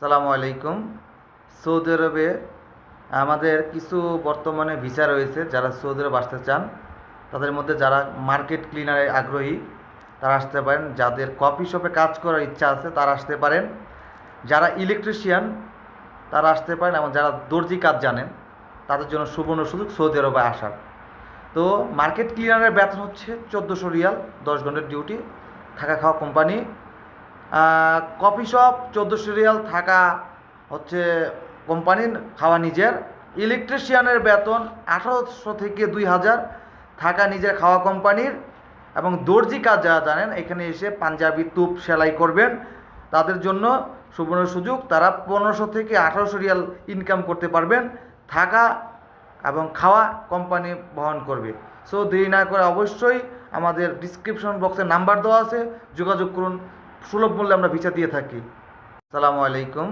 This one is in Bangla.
সালামু আলাইকুম। সৌদি আরবে আমাদের কিছু বর্তমানে ভিসা রয়েছে। যারা সৌদি আরব আসতে চান তাদের মধ্যে যারা মার্কেট ক্লিনারে আগ্রহী তারা আসতে পারেন, যাদের কফি শপে কাজ করার ইচ্ছা আছে তারা আসতে পারেন, যারা ইলেকট্রিশিয়ান তারা আসতে পারেন, এবং যারা দর্জি কাজ জানেন তাদের জন্য সুবর্ণ সুযোগ সৌদি আরবে আসার। তো মার্কেট ক্লিনারের বেতন হচ্ছে 1400 রিয়াল, 10 ঘন্টার ডিউটি, থাকা খাওয়া কোম্পানি। কফি শপ 1400 রিয়াল, থাকা হচ্ছে কোম্পানির, খাওয়া নিজের। ইলেকট্রিশিয়ানের বেতন 1800 থেকে 2000, থাকা নিজের, খাওয়া কোম্পানির। এবং দর্জি কাজ যারা জানেন এখানে এসে পাঞ্জাবি তুপ সেলাই করবেন তাদের জন্য সুবর্ণ সুযোগ, তারা 1500 থেকে 1800 রিয়াল ইনকাম করতে পারবেন, থাকা এবং খাওয়া কোম্পানি বহন করবে। সো দেরি না করে অবশ্যই আমাদের ডিসক্রিপশন বক্সে নাম্বার দেওয়া আছে, যোগাযোগ করুন। সুলভ মূল্যে আমরা ভিসা দিয়ে থাকি। আসসালামু আলাইকুম।